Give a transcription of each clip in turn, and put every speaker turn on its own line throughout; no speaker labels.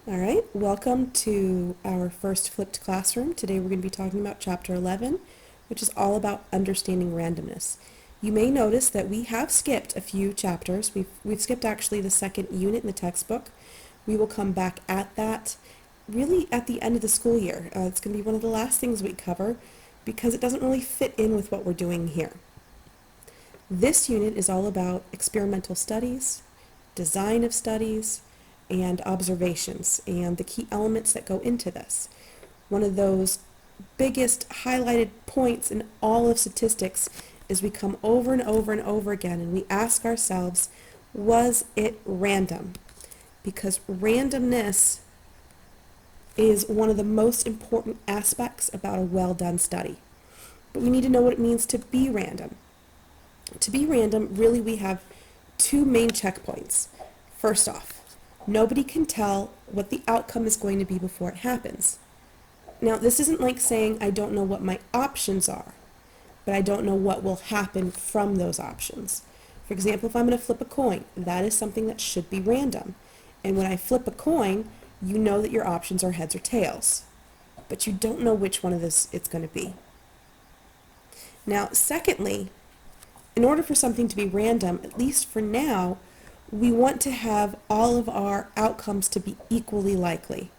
All right, welcome to our first flipped classroom. Today we're going to be talking about Chapter 11, which is all about understanding randomness. You may notice that we have skipped a few chapters. We've skipped actually the second unit in the textbook. We will come back at that really at the end of the school year. It's going to be one of the last things we cover because it doesn't really fit in with what we're doing here. This unit is all about experimental studies, design of studies, and observations, and the key elements that go into this. One of those biggest highlighted points in all of statistics is we come over and over and over again and we ask ourselves, was it random? Because randomness is one of the most important aspects about a well-done study. But we need to know what it means to be random. To be random, really we have two main checkpoints. First off, nobody can tell what the outcome is going to be before it happens. Now, this isn't like saying I don't know what my options are, but I don't know what will happen from those options. For example, if I'm going to flip a coin, that is something that should be random. And when I flip a coin, you know that your options are heads or tails, but you don't know which one of this it's going to be. Now, secondly, in order for something to be random, at least for now, we want to have all of our outcomes to be equally likely.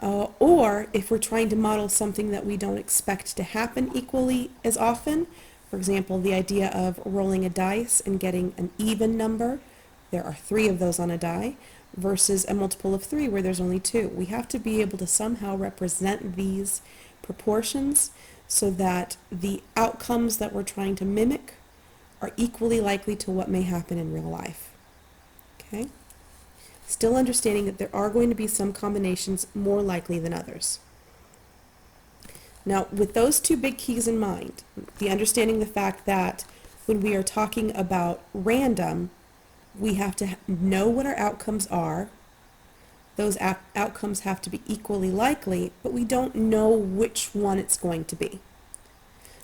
Or if we're trying to model something that we don't expect to happen equally as often, for example, the idea of rolling a dice and getting an even number, there are 3 of those on a die, versus a multiple of 3 where there's only 2. We have to be able to somehow represent these proportions so that the outcomes that we're trying to mimic are equally likely to what may happen in real life. Okay? Still understanding that there are going to be some combinations more likely than others. Now, with those two big keys in mind, the understanding the fact that when we are talking about random, we have to know what our outcomes are. Those outcomes have to be equally likely, but we don't know which one it's going to be.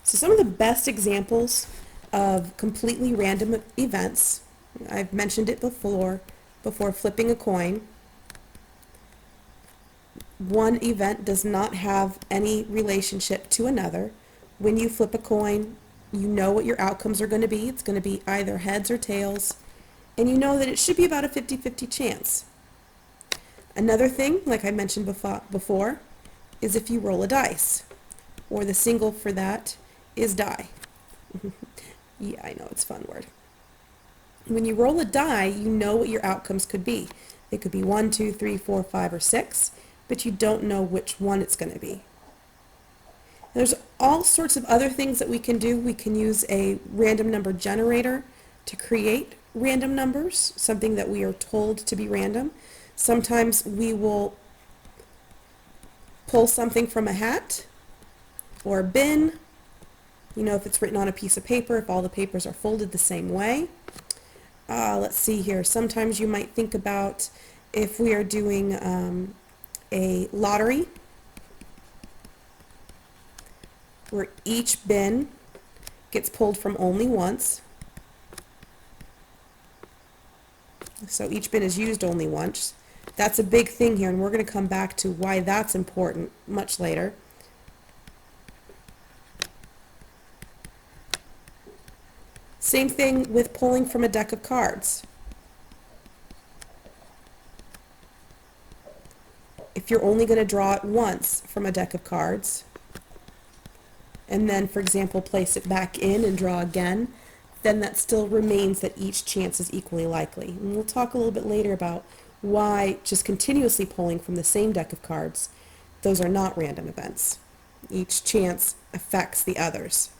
So some of the best examples of completely random events, I've mentioned it before flipping a coin. One event does not have any relationship to another. When you flip a coin, you know what your outcomes are going to be. It's going to be either heads or tails, and you know that it should be about a 50-50 chance. Another thing, like I mentioned before, is if you roll a dice, or the single for that is die. Yeah, I know, it's a fun word. When you roll a die, you know what your outcomes could be. It could be 1, 2, 3, 4, 5, or 6, but you don't know which one it's going to be. There's all sorts of other things that we can do. We can use a random number generator to create random numbers, something that we are told to be random. Sometimes we will pull something from a hat or a bin. You know, if it's written on a piece of paper, if all the papers are folded the same way. Let's see here. Sometimes you might think about if we are doing a lottery where each bin gets pulled from only once. So each bin is used only once. That's a big thing here, and we're going to come back to why that's important much later. Same thing with pulling from a deck of cards. If you're only going to draw it once from a deck of cards, and then, for example, place it back in and draw again, then that still remains that each chance is equally likely. And we'll talk a little bit later about why just continuously pulling from the same deck of cards, those are not random events. Each chance affects the others.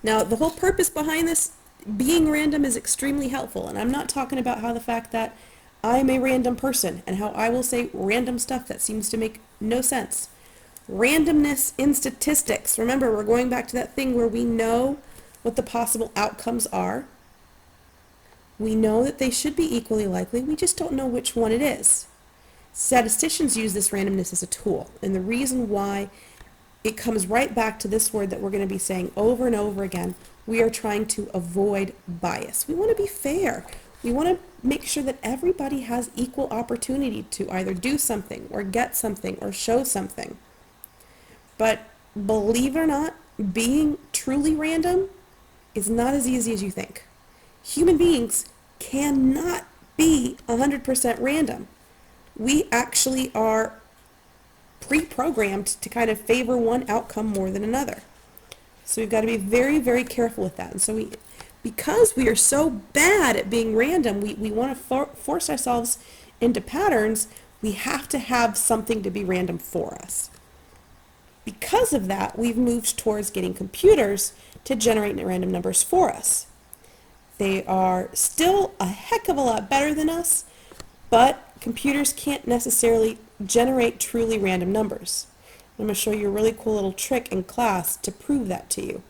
Now, the whole purpose behind this being random is extremely helpful, and I'm not talking about how the fact that I'm a random person and how I will say random stuff that seems to make no sense. Randomness in statistics. Remember, we're going back to that thing where we know what the possible outcomes are. We know that they should be equally likely. We just don't know which one it is. Statisticians use this randomness as a tool, and the reason why it comes right back to this word that we're going to be saying over and over again. We are trying to avoid bias. We want to be fair. We want to make sure that everybody has equal opportunity to either do something or get something or show something. But believe it or not, being truly random is not as easy as you think. Human beings cannot be 100% random. We actually are pre-programmed to kind of favor one outcome more than another. So we've got to be very, very careful with that. And so because we are so bad at being random, we want to force ourselves into patterns. We have to have something to be random for us. Because of that, we've moved towards getting computers to generate random numbers for us. They are still a heck of a lot better than us, but computers can't necessarily generate truly random numbers. I'm going to show you a really cool little trick in class to prove that to you.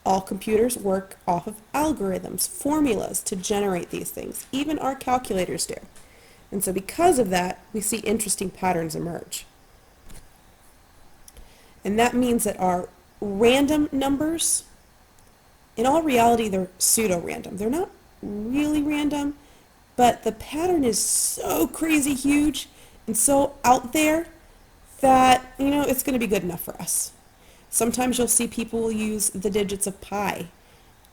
All computers work off of algorithms, formulas to generate these things. Even our calculators do. And so because of that, we see interesting patterns emerge. And that means that our random numbers, in all reality, they're pseudo-random. They're not really random, but the pattern is so crazy huge and so out there that, it's going to be good enough for us. Sometimes you'll see people use the digits of pi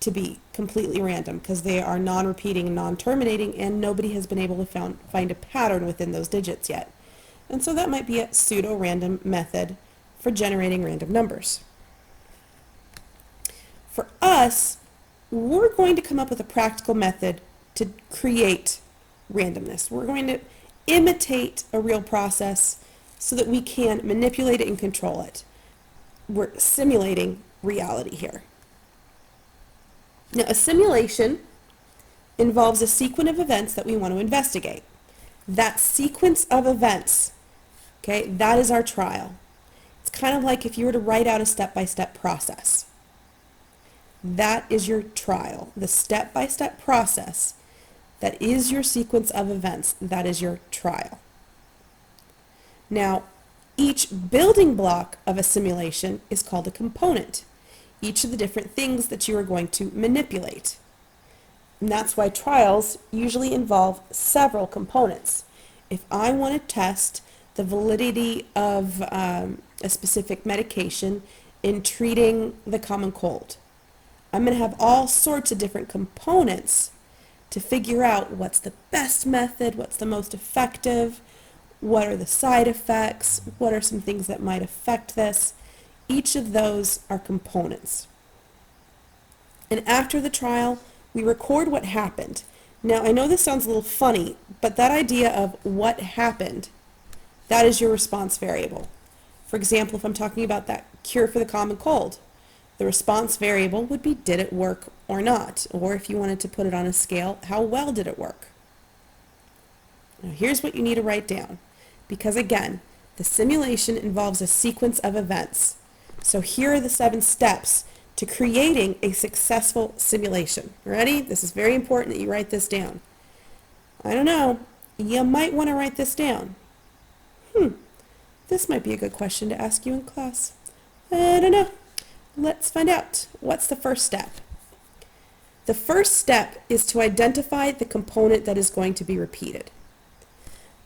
to be completely random because they are non-repeating and non-terminating, and nobody has been able to find a pattern within those digits yet. And so that might be a pseudo-random method for generating random numbers. For us, we're going to come up with a practical method to create randomness. We're going to imitate a real process so that we can manipulate it and control it. We're simulating reality here. Now, a simulation involves a sequence of events that we want to investigate. That sequence of events, okay, that is our trial. It's kind of like if you were to write out a step-by-step process. That is your trial. The step-by-step process, that is your sequence of events. That is your trial. Now, each building block of a simulation is called a component. Each of the different things that you are going to manipulate. And that's why trials usually involve several components. If I want to test the validity of a specific medication in treating the common cold, I'm going to have all sorts of different components to figure out what's the best method, what's the most effective, what are the side effects, what are some things that might affect this. Each of those are components. And after the trial, we record what happened. Now, I know this sounds a little funny, but that idea of what happened, that is your response variable. For example, if I'm talking about that cure for the common cold, the response variable would be, did it work or not? Or if you wanted to put it on a scale, how well did it work? Now, here's what you need to write down. Because again, the simulation involves a sequence of events. So here are the 7 steps to creating a successful simulation. Ready? This is very important that you write this down. I don't know. You might want to write this down. This might be a good question to ask you in class. I don't know. Let's find out. What's the first step? The first step is to identify the component that is going to be repeated.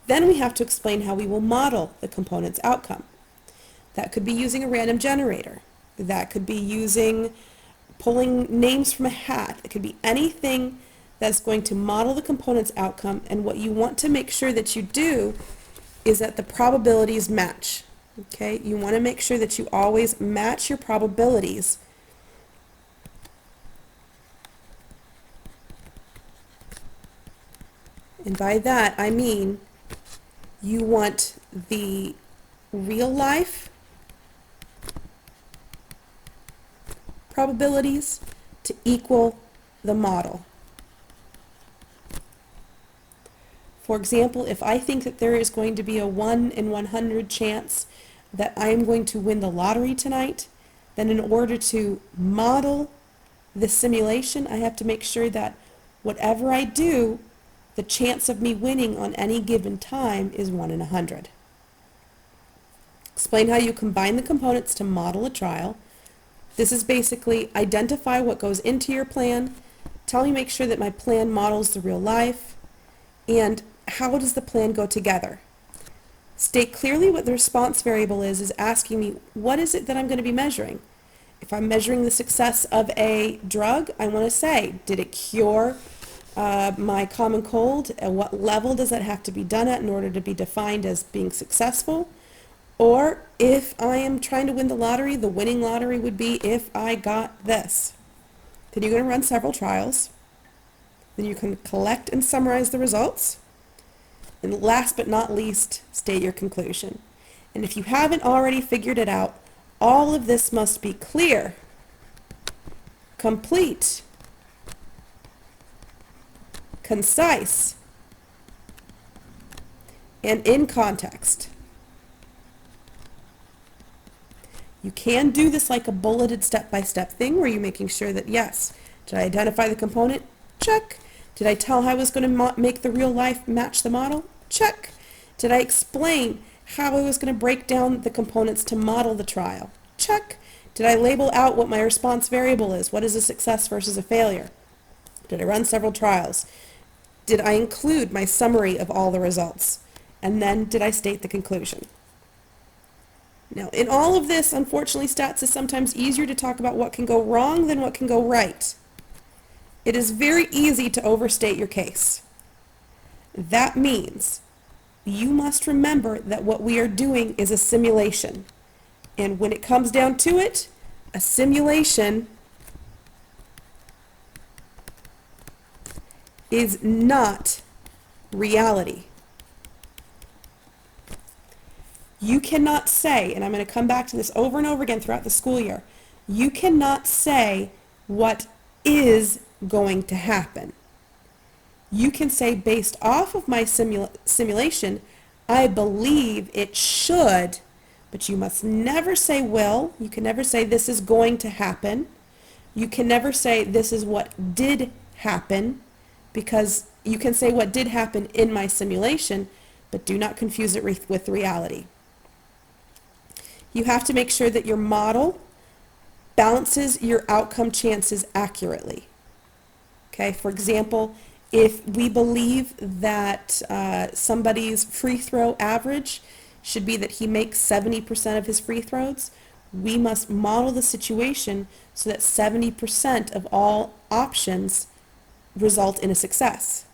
Then we have to explain how we will model the component's outcome. That could be using a random generator. That could be pulling names from a hat. It could be anything that's going to model the component's outcome, and what you want to make sure that you do is that the probabilities match. Okay? You want to make sure that you always match your probabilities. And by that, I mean you want the real life probabilities to equal the model. For example, if I think that there is going to be a 1 in 100 chance that I am going to win the lottery tonight, then in order to model the simulation, I have to make sure that whatever I do, the chance of me winning on any given time is 1 in 100. Explain how you combine the components to model a trial. This is basically identify what goes into your plan, Tell me, make sure that my plan models the real life. And how does the plan go together? State clearly what the response variable is asking me, what is it that I'm going to be measuring? If I'm measuring the success of a drug, I want to say, did it cure my common cold? At what level does that have to be done at in order to be defined as being successful? Or if I am trying to win the lottery, the winning lottery would be if I got this. Then you're going to run several trials. Then you can collect and summarize the results. And last but not least, state your conclusion. And if you haven't already figured it out, all of this must be clear, complete, concise, and in context. You can do this like a bulleted step-by-step thing where you're making sure that, yes, did I identify the component? Check. Did I tell how I was going to make the real life match the model? Check. Did I explain how I was going to break down the components to model the trial? Check. Did I label out what my response variable is? What is a success versus a failure? Did I run several trials? Did I include my summary of all the results? And then did I state the conclusion? Now, in all of this, unfortunately, stats is sometimes easier to talk about what can go wrong than what can go right. It is very easy to overstate your case. That means you must remember that what we are doing is a simulation. And when it comes down to it, a simulation is not reality. You cannot say, and I'm going to come back to this over and over again throughout the school year, you cannot say what is going to happen. You can say, based off of my simulation, I believe it should, but you must never say will. You can never say this is going to happen. You can never say this is what did happen, because you can say what did happen in my simulation, but do not confuse it with reality. You have to make sure that your model balances your outcome chances accurately. Okay, for example, if we believe that somebody's free throw average should be that he makes 70% of his free throws, we must model the situation so that 70% of all options result in a success.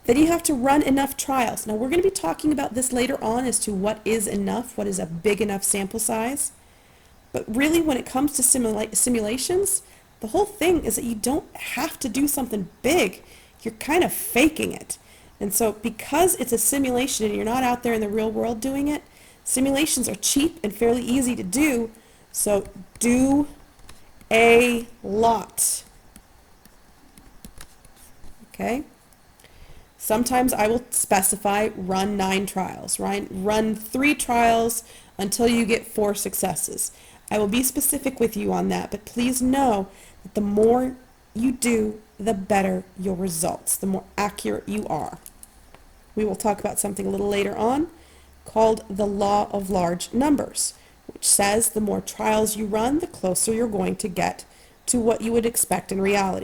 Then you have to run enough trials. Now, we're going to be talking about this later on as to what is enough, what is a big enough sample size. But really, when it comes to simulations, the whole thing is that you don't have to do something big. You're kind of faking it. And so because it's a simulation and you're not out there in the real world doing it, simulations are cheap and fairly easy to do. So do a lot. Okay? Sometimes I will specify run 9 trials, right? Run 3 trials until you get 4 successes. I will be specific with you on that, but please know that the more you do, the better your results, the more accurate you are. We will talk about something a little later on called the law of large numbers, which says the more trials you run, the closer you're going to get to what you would expect in reality.